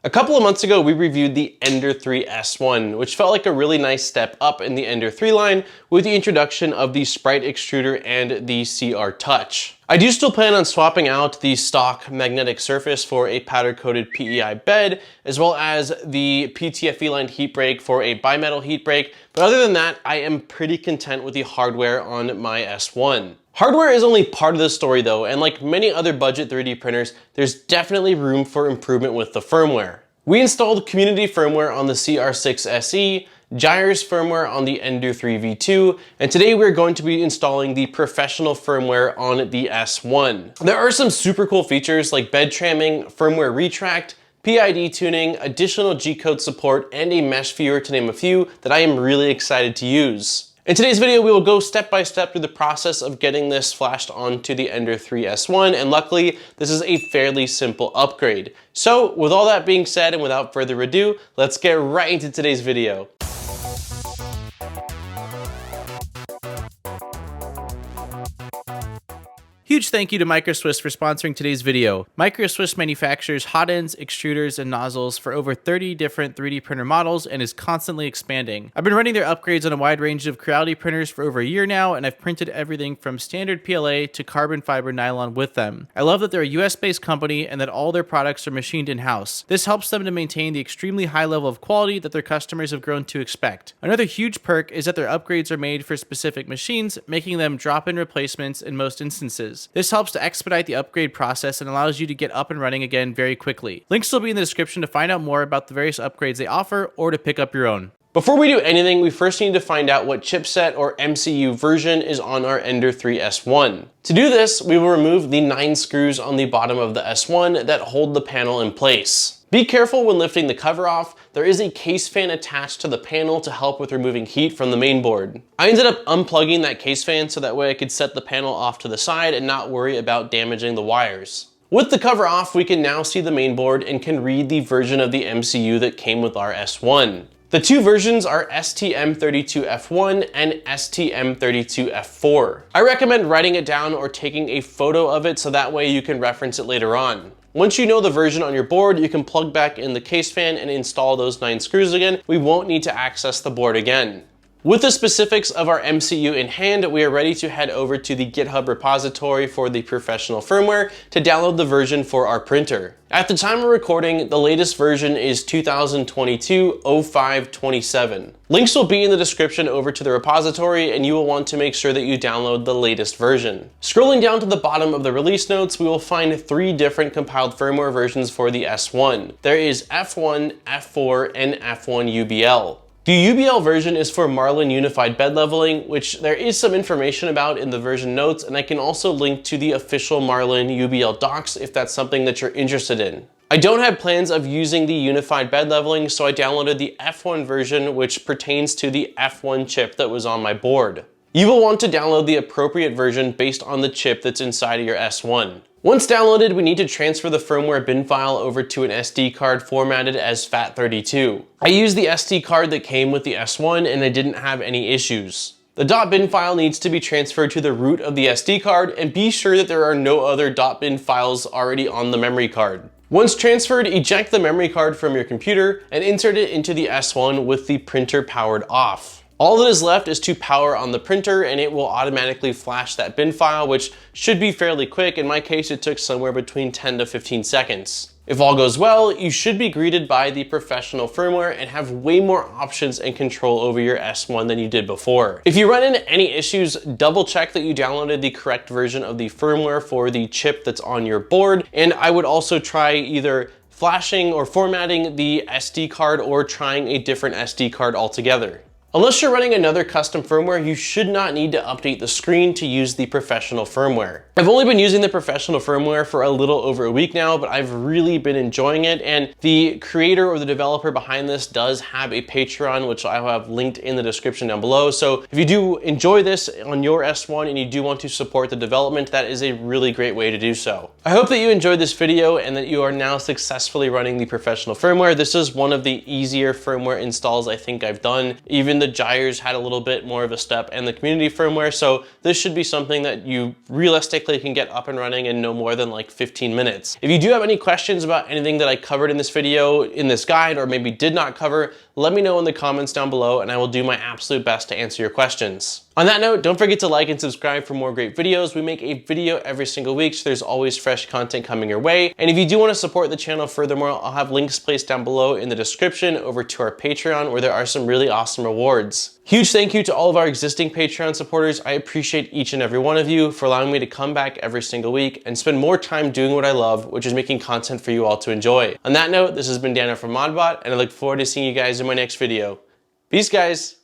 A couple of months ago, we reviewed the Ender 3 S1, which felt like a really nice step up in the Ender 3 line with the introduction of the Sprite Extruder and the CR Touch. I do still plan on swapping out the stock magnetic surface for a powder-coated PEI bed, as well as the PTFE-lined heat break for a bimetal heat break, but other than that, I am pretty content with the hardware on my S1. Hardware is only part of the story though, and like many other budget 3D printers, there's definitely room for improvement with the firmware. We installed community firmware on the CR6 SE, Gyres firmware on the Ender 3 V2, and today we're going to be installing the professional firmware on the S1. There are some super cool features like bed tramming, firmware retract, PID tuning, additional G-code support, and a mesh viewer to name a few that I am really excited to use. In today's video, we will go step by step through the process of getting this flashed onto the Ender 3 S1, and luckily, this is a fairly simple upgrade. So, with all that being said and without further ado, let's get right into today's video. Huge thank you to Microswiss for sponsoring today's video. Microswiss manufactures hot ends, extruders, and nozzles for over 30 different 3D printer models and is constantly expanding. I've been running their upgrades on a wide range of Creality printers for over a year now, and I've printed everything from standard PLA to carbon fiber nylon with them. I love that they're a US-based company and that all their products are machined in-house. This helps them to maintain the extremely high level of quality that their customers have grown to expect. Another huge perk is that their upgrades are made for specific machines, making them drop-in replacements in most instances. This helps to expedite the upgrade process and allows you to get up and running again very quickly. Links will be in the description to find out more about the various upgrades they offer or to pick up your own. Before we do anything, we first need to find out what chipset or MCU version is on our Ender 3 S1. To do this, we will remove the 9 screws on the bottom of the S1 that hold the panel in place. Be careful when lifting the cover off. There is a case fan attached to the panel to help with removing heat from the main board. I ended up unplugging that case fan so that way I could set the panel off to the side and not worry about damaging the wires. With the cover off, we can now see the main board and can read the version of the MCU that came with our S1. The two versions are STM32F1 and STM32F4. I recommend writing it down or taking a photo of it so that way you can reference it later on. Once you know the version on your board, you can plug back in the case fan and install those 9 screws again. We won't need to access the board again. With the specifics of our MCU in hand, we are ready to head over to the GitHub repository for the professional firmware to download the version for our printer. At the time of recording, the latest version is 2022-05-27. Links will be in the description over to the repository, and you will want to make sure that you download the latest version. Scrolling down to the bottom of the release notes, we will find 3 different compiled firmware versions for the S1. There is F1, F4, and F1 UBL. The UBL version is for Marlin Unified Bed Leveling, which there is some information about in the version notes, and I can also link to the official Marlin UBL docs if that's something that you're interested in. I don't have plans of using the Unified Bed Leveling, so I downloaded the F1 version, which pertains to the F1 chip that was on my board. You will want to download the appropriate version based on the chip that's inside of your S1. Once downloaded, we need to transfer the firmware bin file over to an SD card formatted as FAT32. I used the SD card that came with the S1 and I didn't have any issues. The .bin file needs to be transferred to the root of the SD card, and be sure that there are no other .bin files already on the memory card. Once transferred, eject the memory card from your computer and insert it into the S1 with the printer powered off. All that is left is to power on the printer and it will automatically flash that bin file, which should be fairly quick. In my case, it took somewhere between 10 to 15 seconds. If all goes well, you should be greeted by the professional firmware and have way more options and control over your S1 than you did before. If you run into any issues, double check that you downloaded the correct version of the firmware for the chip that's on your board. And I would also try either flashing or formatting the SD card or trying a different SD card altogether. Unless you're running another custom firmware, you should not need to update the screen to use the professional firmware. I've only been using the professional firmware for a little over a week now, but I've really been enjoying it, and the creator or the developer behind this does have a Patreon, which I'll have linked in the description down below. So if you do enjoy this on your S1 and you do want to support the development, that is a really great way to do so. I hope that you enjoyed this video and that you are now successfully running the professional firmware. This is one of the easier firmware installs I think I've done, even and the gyres had a little bit more of a step in the community firmware, so this should be something that you realistically can get up and running in no more than like 15 minutes. If you do have any questions about anything that I covered in this video, in this guide, or maybe did not cover, let me know in the comments down below and I will do my absolute best to answer your questions. On that note, don't forget to like and subscribe for more great videos. We make a video every single week, so there's always fresh content coming your way. And if you do want to support the channel furthermore, I'll have links placed down below in the description over to our Patreon, where there are some really awesome rewards. Huge thank you to all of our existing Patreon supporters. I appreciate each and every one of you for allowing me to come back every single week and spend more time doing what I love, which is making content for you all to enjoy. On that note, this has been Daniel from ModBot, and I look forward to seeing you guys in my next video. Peace, guys.